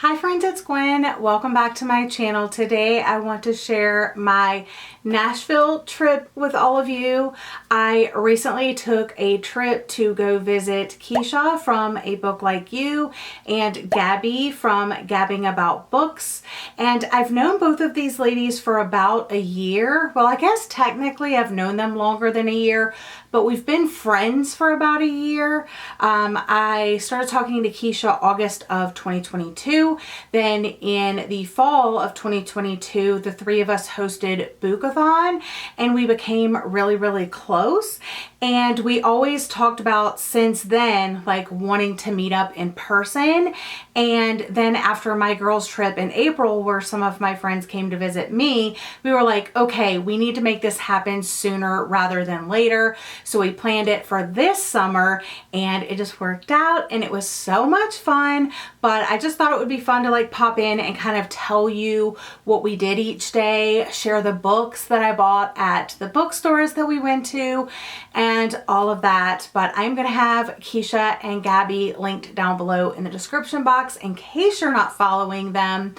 Hi friends, it's Gwen. Welcome back to my channel. Today I want to share my Nashville trip with all of you. I recently took a trip to go visit Keisha from A Book Like You and Gabbi from Gabbing About Books. And I've known both of these ladies for about a year. Well, I guess technically I've known them longer than a year, but we've been friends for about a year. I started talking to Keisha August of 2022. Then in the fall of 2022, the three of us hosted Bookathon and we became really close. And we always talked about since then, like wanting to meet up in person. And then after my girls trip in April, where some of my friends came to visit me, we were like, okay, we need to make this happen sooner rather than later. So we planned it for this summer and it just worked out and it was so much fun. But I just thought it would be fun to like pop in and kind of tell you what we did each day, share the books that I bought at the bookstores that we went to, and all of that. But I'm gonna have Keisha and Gabbi linked down below in the description box in case you're not following them.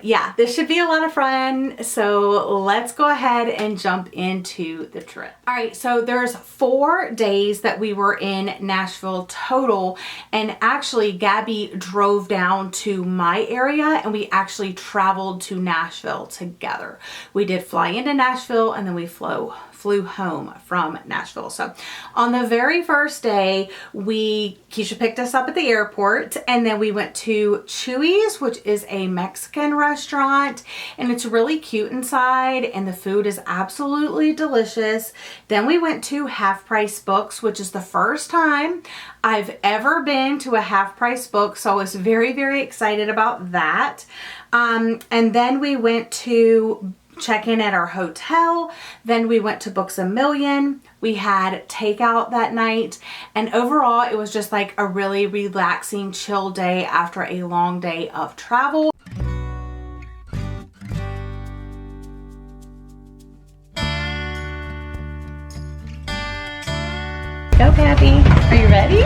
Yeah, this should be a lot of fun. So let's go ahead and jump into the trip. All right, so there's 4 days that we were in Nashville total, and actually Gabbi drove down to my area and we actually traveled to Nashville together. We did fly into Nashville and then we flew home from Nashville. So on the very first day, Keisha picked us up at the airport and then we went to Chuy's, which is a Mexican restaurant, and it's really cute inside and the food is absolutely delicious. Then we went to Half Price Books, which is the first time I've ever been to a Half Price book, so I was very excited about that. And then we went to check in at our hotel. Then we went to Books A Million. We had takeout that night, and overall it was just like a really relaxing, chill day after a long day of travel. Go Gabbi, are you ready?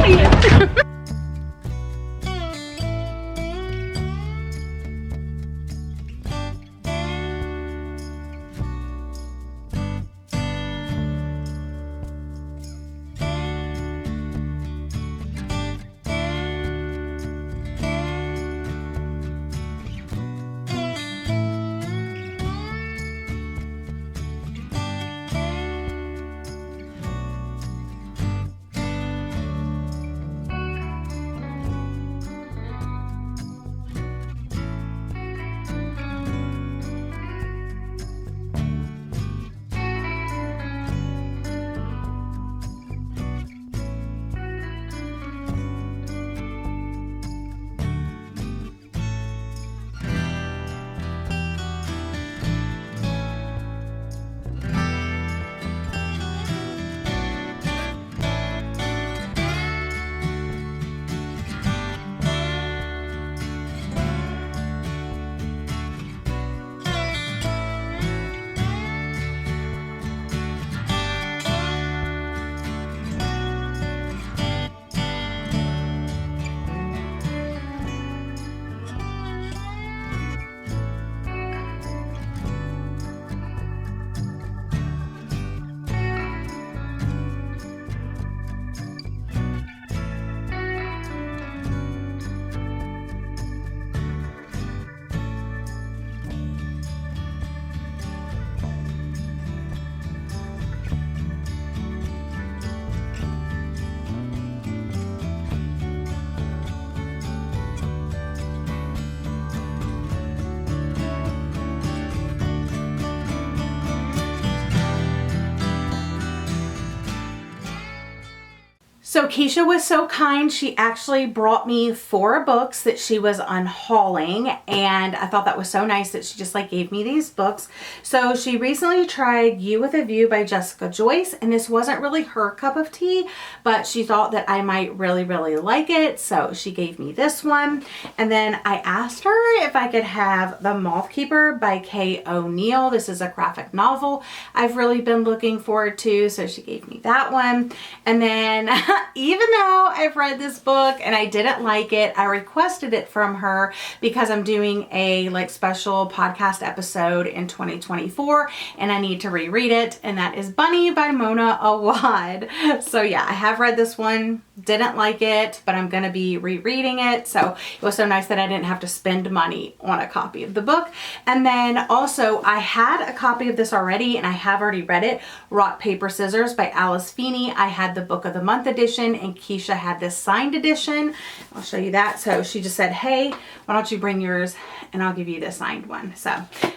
So Keisha was so kind, she actually brought me 4 books that she was unhauling, and I thought that was so nice that she just like gave me these books. So she recently tried You With a View by Jessica Joyce, and this wasn't really her cup of tea, but she thought that I might really like it, so she gave me this one. And then I asked her if I could have The Moth Keeper by Kay O'Neill. This is a graphic novel I've really been looking forward to, so she gave me that one. And then Even though I've read this book and I didn't like it, I requested it from her because I'm doing a like special podcast episode in 2024 and I need to reread it, and that is Bunny by Mona Awad. So yeah, I have read this one, didn't like it, but I'm gonna be rereading it. So it was so nice that I didn't have to spend money on a copy of the book. And then also I had a copy of this already and I have already read it, Rock, Paper, Scissors by Alice Feeney. I had the Book of the Month edition and Keisha had this signed edition. I'll show you that. So she just said, hey, why don't you bring yours and I'll give you the signed one. So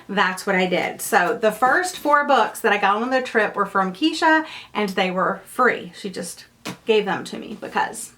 that's what I did. So the first 4 books that I got on the trip were from Keisha and they were free. She just gave them to me because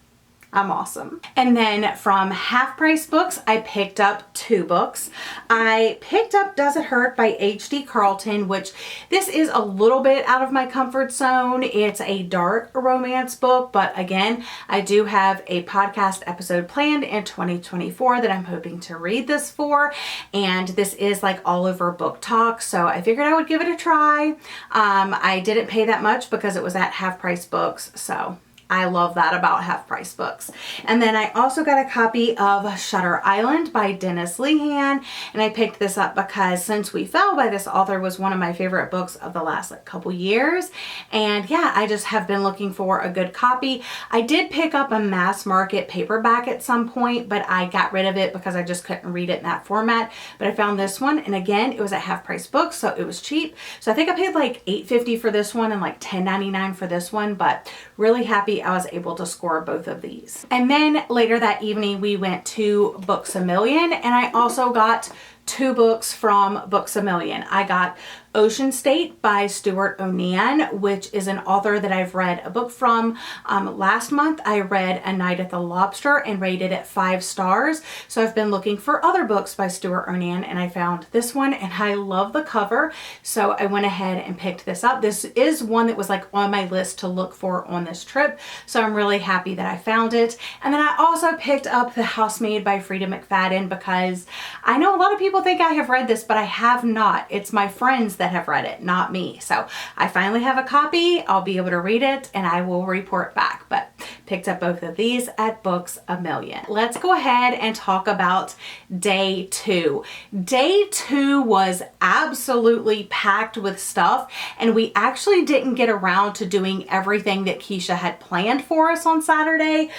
I'm awesome. And then from Half Price Books, I picked up 2 books. I picked up Does It Hurt by H.D. Carlton, which this is a little bit out of my comfort zone. It's a dark romance book, but again, I do have a podcast episode planned in 2024 that I'm hoping to read this for. And this is like all over Book Talk, so I figured I would give it a try. I didn't pay that much because it was at Half Price Books, so I love that about Half Price Books. And then I also got a copy of Shutter Island by Dennis Lehane, and I picked this up because Since We Fell by this author was one of my favorite books of the last like couple years. And yeah, I just have been looking for a good copy. I did pick up a mass market paperback at some point, but I got rid of it because I just couldn't read it in that format. But I found this one, and again, it was at Half Price Books, so it was cheap. So I think I paid like $8.50 for this one and like $10.99 for this one, but really happy I was able to score both of these. And then later that evening we went to Books-A-Million, and I also got 2 books from Books-A-Million. I got Ocean State by Stuart O'Nan, which is an author that I've read a book from. Last month I read A Night at the Lobster and rated it 5 stars. So I've been looking for other books by Stuart O'Nan and I found this one and I love the cover. So I went ahead and picked this up. This is one that was like on my list to look for on this trip. So I'm really happy that I found it. And then I also picked up The Housemaid by Freida McFadden because I know a lot of people think I have read this, but I have not. It's my friends that have read it, not me. So I finally have a copy. I'll be able to read it and I will report back, but picked up both of these at Books-A-Million. Let's go ahead and talk about day 2. Day 2 was absolutely packed with stuff, and we actually didn't get around to doing everything that Keisha had planned for us on Saturday.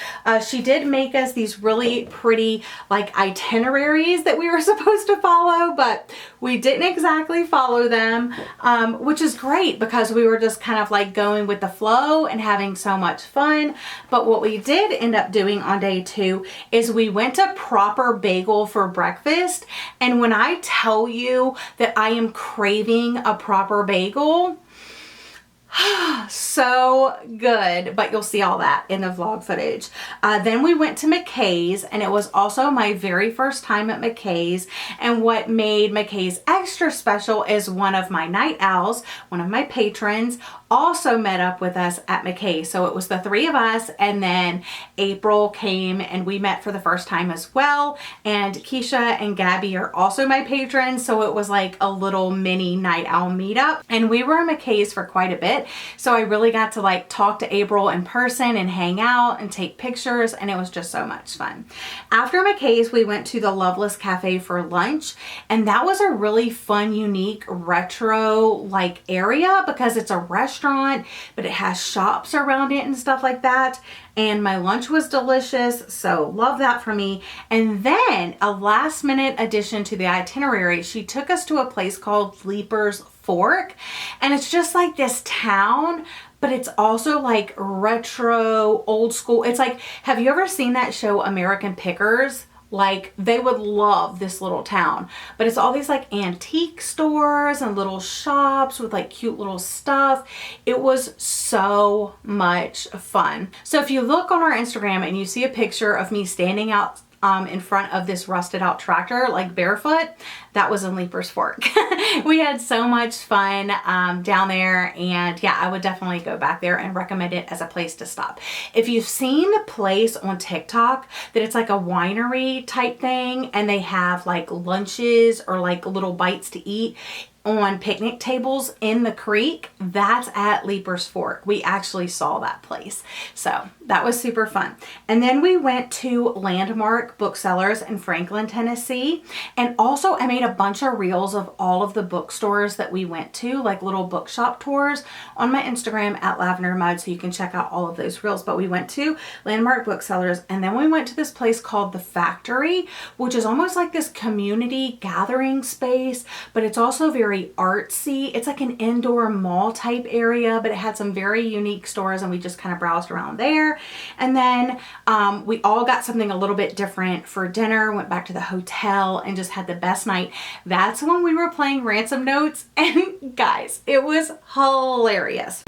She did make us these really pretty like itineraries that we were supposed to follow, but we didn't exactly follow them, which is great because we were just kind of like going with the flow and having so much fun. But what we did end up doing on day 2 is we went to Proper Bagel for breakfast. And when I tell you that I am craving a Proper Bagel, so good, but you'll see all that in the vlog footage. Then we went to McKay's, and it was also my very first time at McKay's. And what made McKay's extra special is one of my night owls, one of my patrons, also met up with us at McKay. So it was the 3 of us, and then April came and we met for the first time as well. And Keisha and Gabbi are also my patrons, so it was like a little mini night owl meetup. And we were at McKay's for quite a bit, so I really got to like talk to April in person and hang out and take pictures, and it was just so much fun. After McKay's, we went to the Loveless Cafe for lunch, and that was a really fun, unique, retro like area because it's a restaurant, but it has shops around it and stuff like that. And my lunch was delicious, so love that for me. And then a last minute addition to the itinerary, she took us to a place called Leaper's Fork, and it's just like this town, but it's also like retro, old school. It's like, have you ever seen that show American Pickers? Like, they would love this little town, but it's all these like antique stores and little shops with like cute little stuff. It was so much fun. So if you look on our Instagram and you see a picture of me standing out in front of this rusted out tractor, like barefoot, that was in Leaper's Fork. We had so much fun down there, and yeah, I would definitely go back there and recommend it as a place to stop. If you've seen the place on TikTok that it's like a winery type thing and they have like lunches or like little bites to eat, on picnic tables in the creek, that's at Leaper's Fork. We actually saw that place. So that was super fun. And then we went to Landmark Booksellers in Franklin, Tennessee. And also I made a bunch of reels of all of the bookstores that we went to, like little bookshop tours, on my Instagram at Lavender Mud, so you can check out all of those reels. But we went to Landmark Booksellers, and then we went to this place called The Factory, which is almost like this community gathering space, but it's also very artsy. It's like an indoor mall type area, but it had some very unique stores, and we just kind of browsed around there. And then we all got something a little bit different for dinner, went back to the hotel, and just had the best night. That's when we were playing Ransom Notes, and guys, it was hilarious.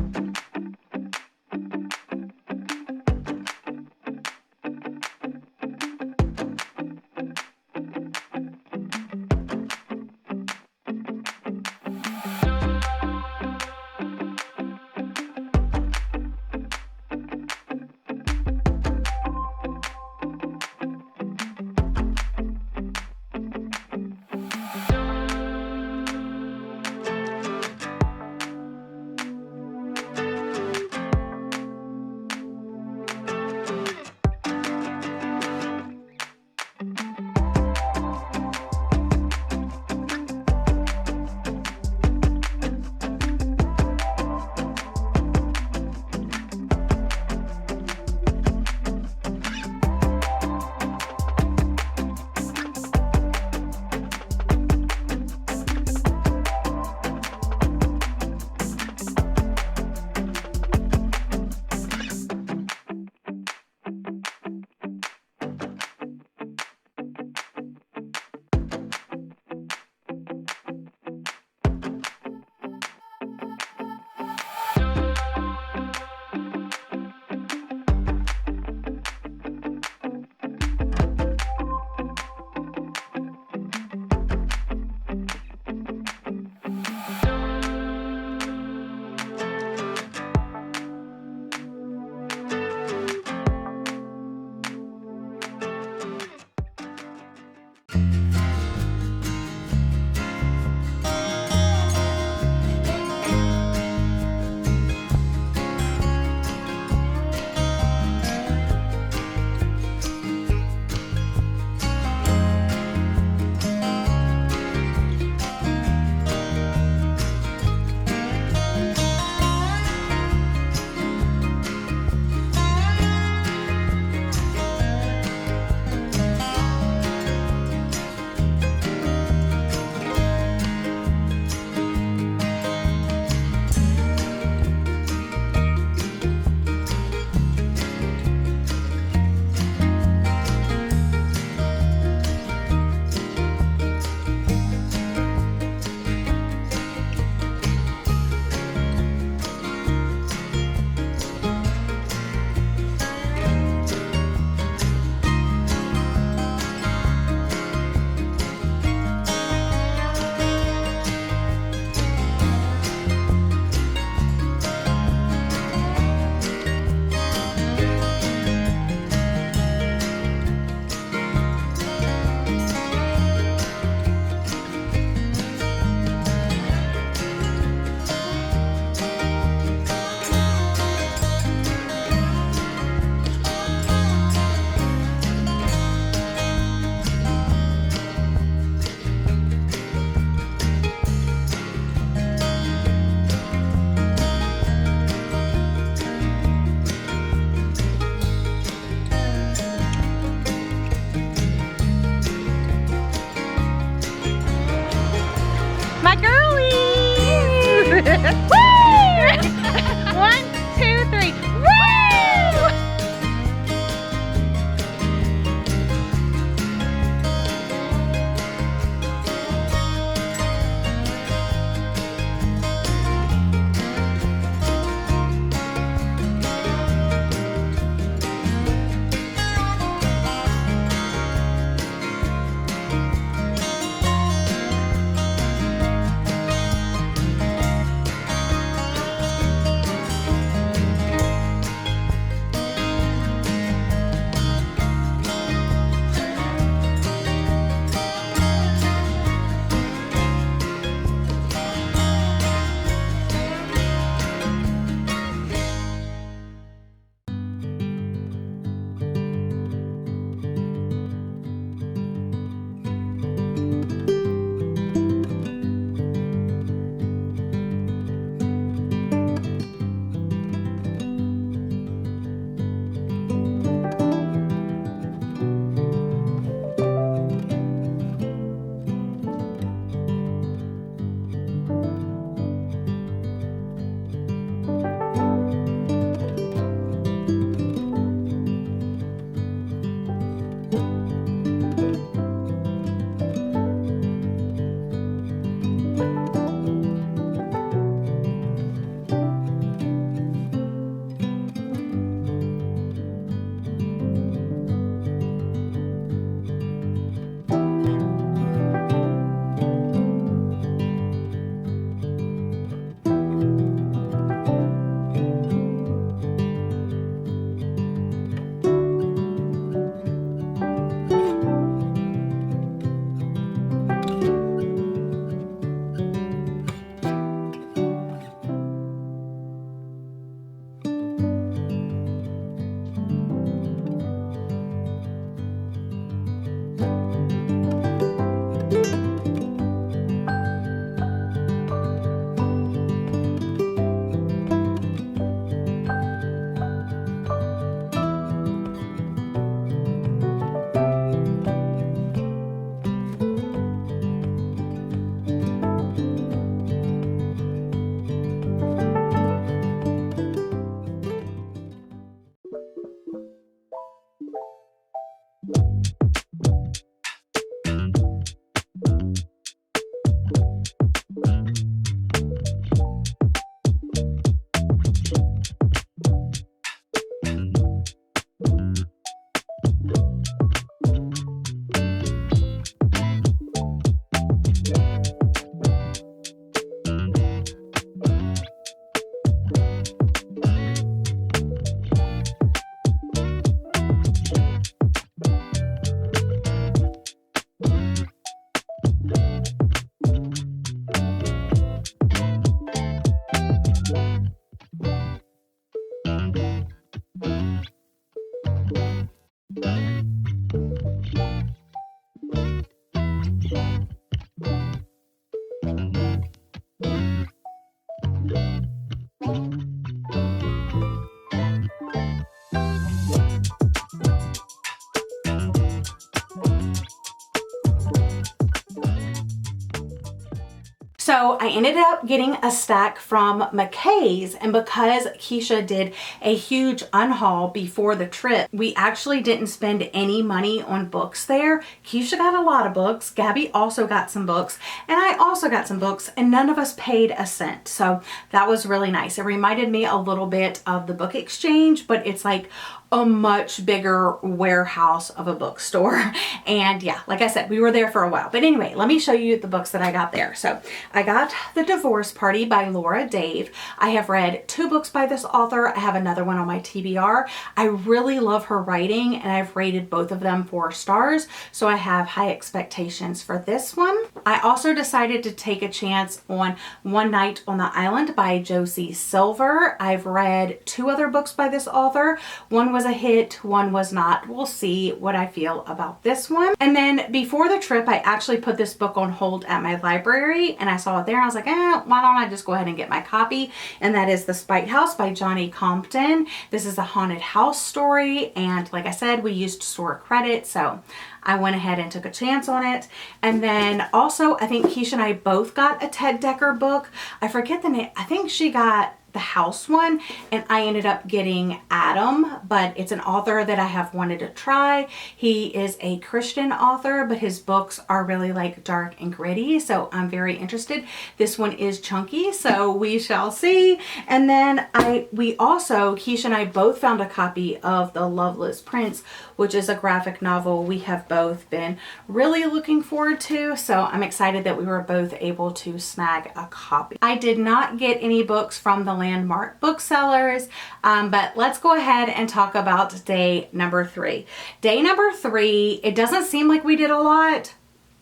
I ended up getting a stack from McKay's, and because Keisha did a huge unhaul before the trip, we actually didn't spend any money on books there. Keisha got a lot of books, Gabbi also got some books, and I also got some books, and none of us paid a cent. So that was really nice. It reminded me a little bit of the book exchange, but it's like a much bigger warehouse of a bookstore. And yeah, like I said, we were there for a while. But anyway, let me show you the books that I got there. So I got The Divorce Party by Laura Dave. I have read 2 books by this author. I have another one on my TBR. I really love her writing, and I've rated both of them 4 stars. So I have high expectations for this one. I also decided to take a chance on One Night on the Island by Josie Silver. I've read 2 other books by this author. One was a hit, one was not. We'll see what I feel about this one. And then before the trip, I actually put this book on hold at my library, and I saw it there. I was like, why don't I just go ahead and get my copy? And that is The Spite House by Johnny Compton. This is a haunted house story, and like I said, we used store credit, so I went ahead and took a chance on it. And then also, I think Keisha and I both got a Ted Dekker book. I forget the name. I think she got the house one, and I ended up getting Adam, but it's an author that I have wanted to try. He is a Christian author, but his books are really like dark and gritty, so I'm very interested. This one is chunky, so we shall see. And then we also, Keisha and I both found a copy of The Loveless Prince, which is a graphic novel we have both been really looking forward to, so I'm excited that we were both able to snag a copy. I did not get any books from the Landmark booksellers, but let's go ahead and talk about day number 3. Day number 3, it doesn't seem like we did a lot,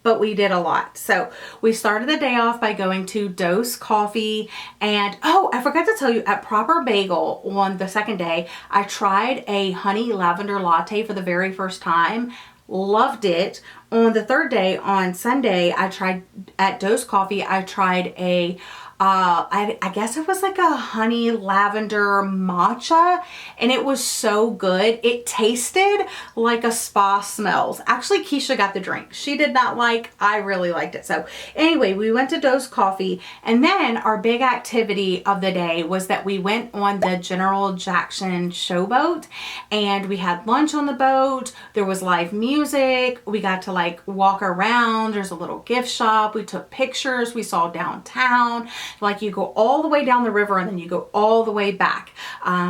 but we did a lot. So we started the day off by going to Dose Coffee, and oh, I forgot to tell you, at Proper Bagel on the second day, I tried a honey lavender latte for the very first time. Loved it. On the third day, on Sunday, I tried at Dose Coffee, I tried a I guess it was like a honey lavender matcha, and it was so good. It tasted like a spa smells. Actually, Keisha got the drink. She did not like, I really liked it. So anyway, we went to Dose Coffee, and then our big activity of the day was that we went on the General Jackson showboat, and we had lunch on the boat. There was live music. We got to like walk around. There's a little gift shop. We took pictures. We saw downtown. Like, you go all the way down the river and then you go all the way back.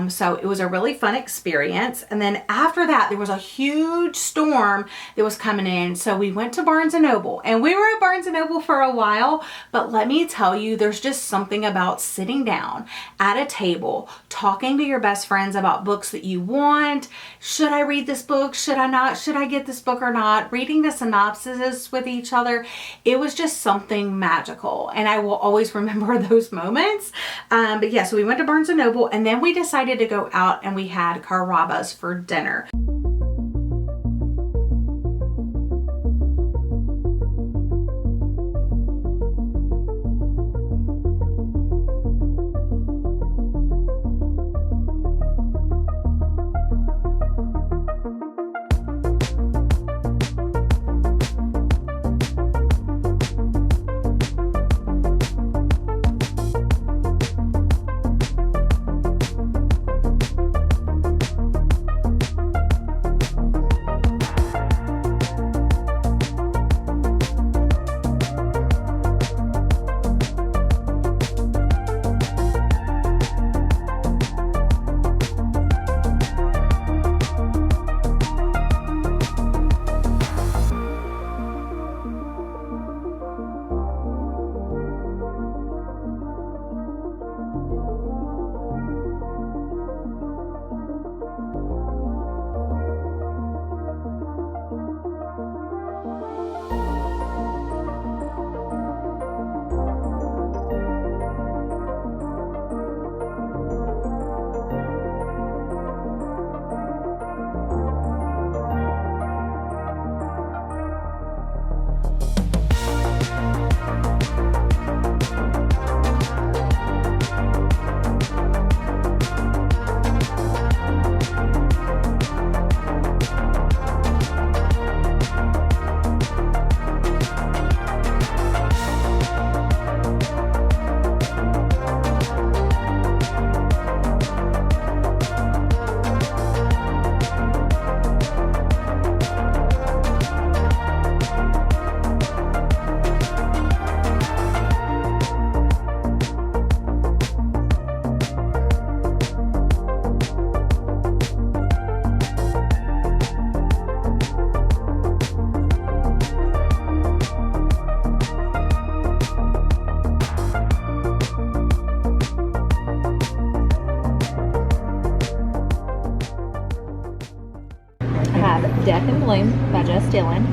So it was a really fun experience. And then after that, there was a huge storm that was coming in. So we went to Barnes & Noble, and we were at Barnes & Noble for a while, but let me tell you, there's just something about sitting down at a table, talking to your best friends about books that you want. Should I read this book? Should I not? Should I get this book or not? Reading the synopses with each other. It was just something magical, and I will always remember those moments. But yeah, so we went to Barnes & Noble, and then we decided to go out and we had carrabba's for dinner. have Death in Bloom by Just Dylan.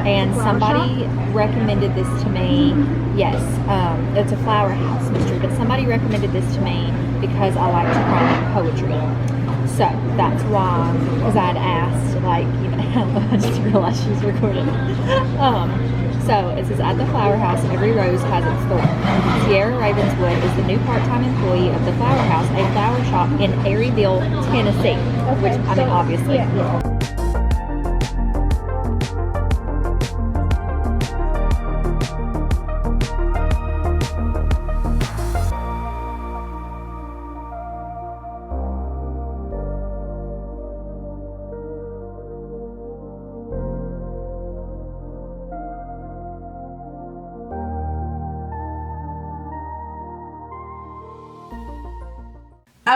And somebody recommended this to me. Yes, it's a flower house mystery, but somebody recommended this to me because I like to write poetry. So that's why, because I had asked, like, you know, I just realized she's recording. So it says, at the flower house, every rose has its thorn. Sierra Ravenswood is the new part-time employee of the flower house, a flower shop in Aryville, Tennessee, which, I mean, obviously. Yeah.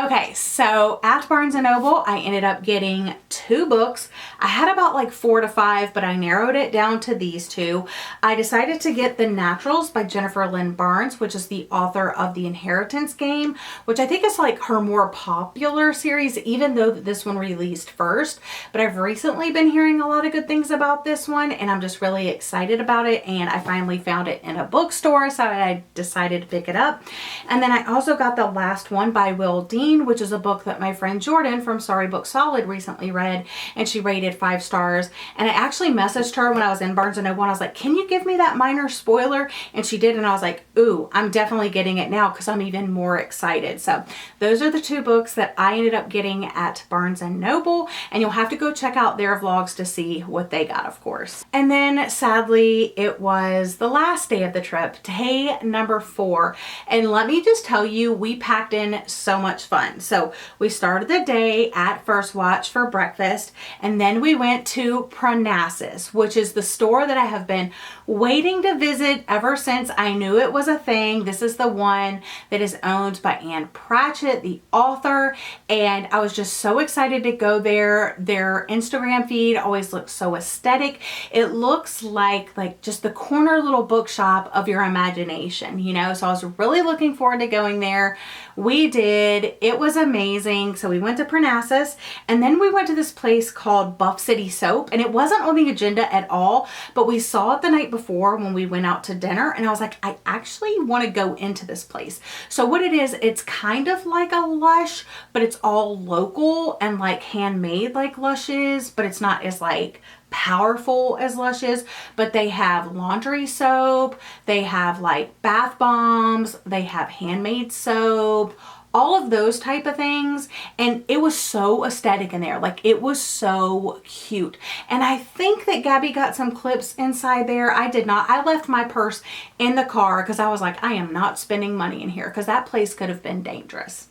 Okay, so at Barnes & Noble, I ended up getting 2 books. I had about like 4 to 5, but I narrowed it down to these 2. I decided to get The Naturals by Jennifer Lynn Barnes, which is the author of The Inheritance Game, which I think is like her more popular series, even though this one released first. But I've recently been hearing a lot of good things about this one, and I'm just really excited about it, and I finally found it in a bookstore, so I decided to pick it up. And then I also got the last one by Will Dean, which is a book that my friend Jordan from Sorry Book Solid recently read, and she rated 5 stars. And I actually messaged her when I was in Barnes & Noble, and I was like, can you give me that minor spoiler? And she did, and I was like, ooh, I'm definitely getting it now because I'm even more excited. So those are the 2 books that I ended up getting at Barnes & Noble, and you'll have to go check out their vlogs to see what they got, of course. And then sadly, it was the last day of the trip, day number 4. And let me just tell you, we packed in so much fun. So we started the day at First Watch for breakfast, and then we went to Parnassus, which is the store that I have been waiting to visit ever since I knew it was a thing. This is the one that is owned by Ann Pratchett, the author, and I was just so excited to go there. Their Instagram feed always looks so aesthetic. It looks like just the corner little bookshop of your imagination, you know? So I was really looking forward to going there. We did. It was amazing. So we went to Parnassus, and then we went to this place called Buff City Soap, and it wasn't on the agenda at all, but we saw it the night before when we went out to dinner, and I was like, I actually want to go into this place. So what it is, it's kind of like a Lush, but it's all local and like handmade like Lush is, but it's not as like powerful as Lush is. But they have laundry soap, they have like bath bombs, they have handmade soap, all of those type of things. And it was so aesthetic in there. Like, it was so cute. And I think that Gabby got some clips inside there. I did not. I left my purse in the car because I was like, I am not spending money in here because that place could have been dangerous.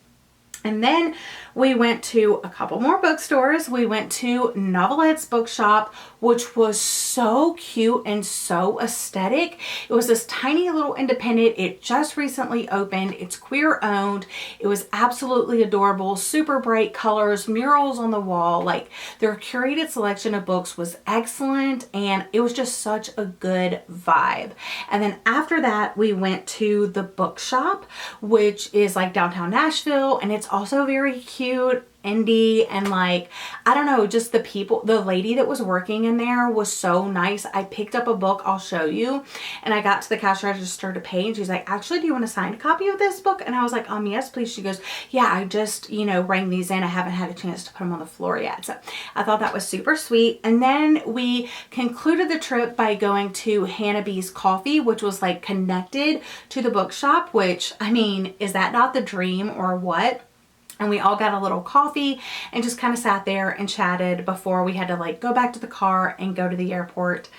And then we went to a couple more bookstores. We went to Novelette's bookshop, which was so cute and so aesthetic. It was this tiny little independent. It just recently opened. It's queer owned. It was absolutely adorable. Super bright colors, murals on the wall. Like, their curated selection of books was excellent, and it was just such a good vibe. And then after that, we went to the bookshop, which is like downtown Nashville, and it's also very cute, indie, and like, I don't know, just the people, the lady that was working in there was so nice. I picked up a book, I'll show you, and I got to the cash register to pay, and she's like, actually, do you want a signed copy of this book? And I was like, yes, please. She goes, yeah, I just, rang these in. I haven't had a chance to put them on the floor yet. So I thought that was super sweet. And then we concluded the trip by going to Hannah B's Coffee, which was like connected to the bookshop, which, I mean, is that not the dream or what? And we all got a little coffee and just kind of sat there and chatted before we had to like go back to the car and go to the airport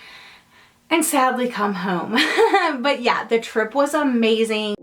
and sadly come home. But yeah, the trip was amazing.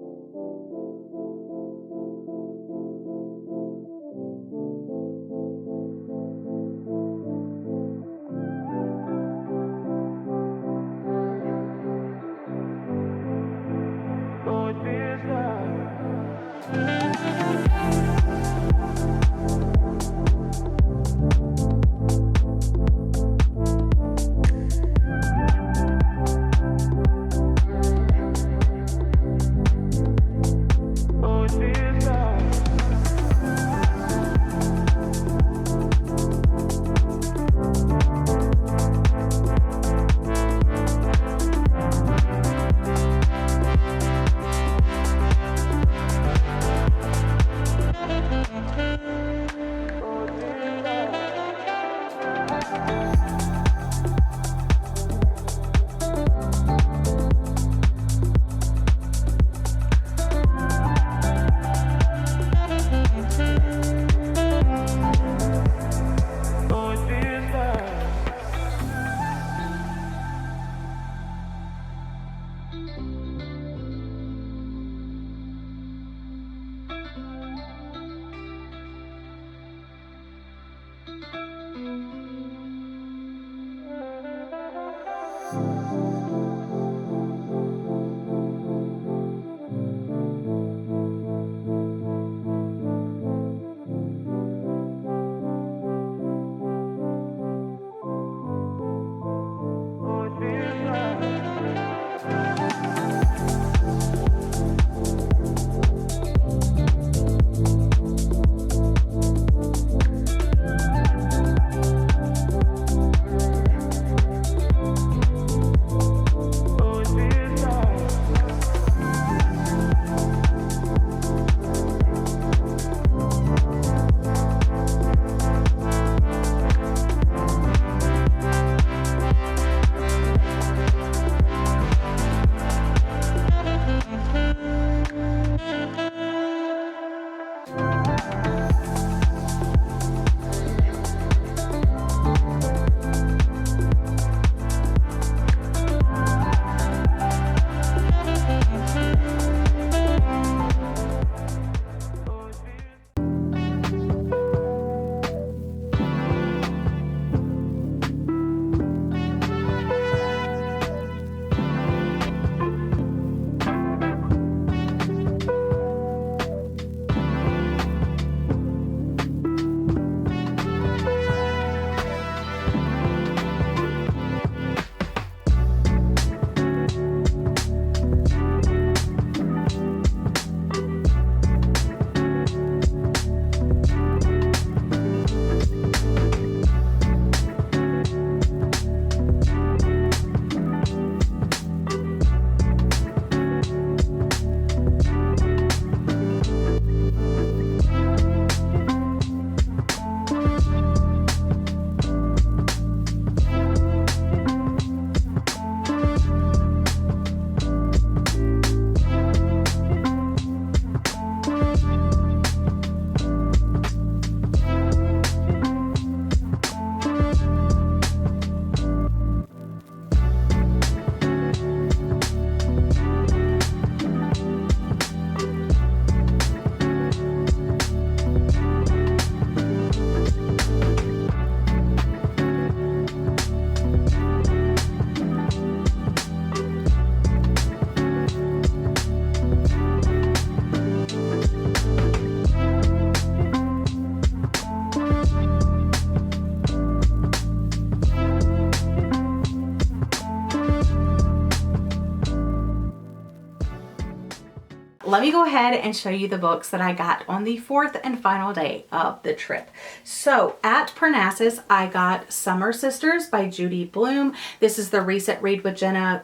let me go ahead and show you the books that I got on the fourth and final day of the trip. So at Parnassus, I got Summer Sisters by Judy Blume. This is the recent Read with Jenna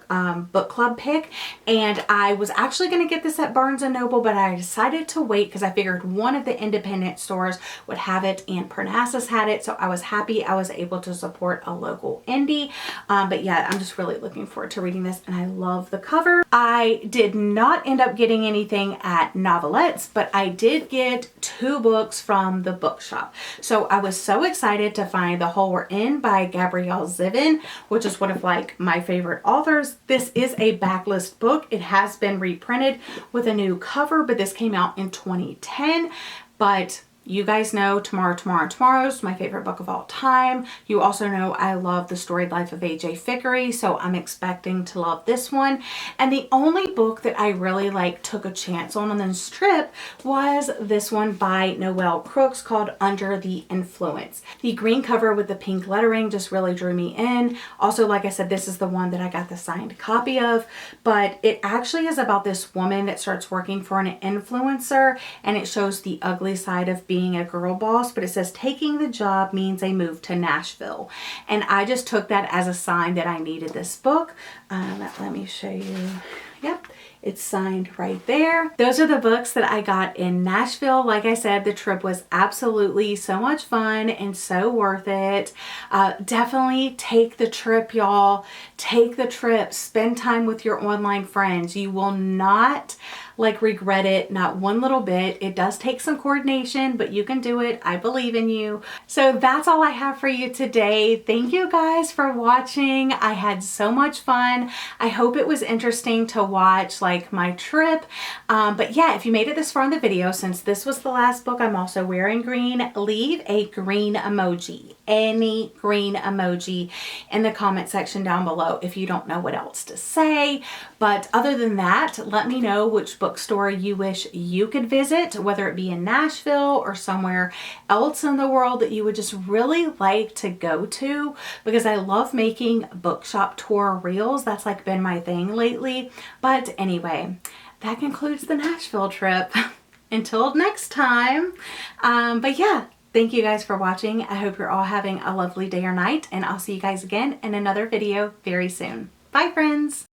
book club pick, and I was actually going to get this at Barnes & Noble, but I decided to wait because I figured one of the independent stores would have it and Parnassus had it, so I was happy I was able to support a local indie. But yeah, I'm just really looking forward to reading this, and I love the cover. I did not end up getting anything at Novelettes, but I did get 2 books from the bookshop. So I was so excited to find The Hole We're In by Gabrielle Zevin, which is one of like my favorite authors. This is a backlist book. It has been reprinted with a new cover, but this came out in 2010. But you guys know Tomorrow is my favorite book of all time. You also know I love The Storied Life of A.J. Fickery, so I'm expecting to love this one. And the only book that I really like took a chance on this trip was this one by Noelle Crooks called Under the Influence. The green cover with the pink lettering just really drew me in. Also, like I said, this is the one that I got the signed copy of, but it actually is about this woman that starts working for an influencer, and it shows the ugly side of being a girl boss, but it says taking the job means a move to Nashville. And I just took that as a sign that I needed this book. Let me show you. Yep, it's signed right there. Those are the books that I got in Nashville. Like I said, the trip was absolutely so much fun and so worth it. Definitely take the trip, y'all. Take the trip. Spend time with your online friends. You will not regret it, not one little bit. It does take some coordination, but you can do it. I believe in you. So that's all I have for you today. Thank you guys for watching. I had so much fun. I hope it was interesting to watch my trip. But yeah, if you made it this far in the video, since this was the last book, I'm also wearing green, leave a green emoji, any green emoji in the comment section down below if you don't know what else to say. But other than that, let me know which bookstore you wish you could visit, whether it be in Nashville or somewhere else in the world that you would just really like to go to, because I love making bookshop tour reels. That's been my thing lately. But anyway, that concludes the Nashville trip. Until next time. But yeah, thank you guys for watching. I hope you're all having a lovely day or night, and I'll see you guys again in another video very soon. Bye, friends.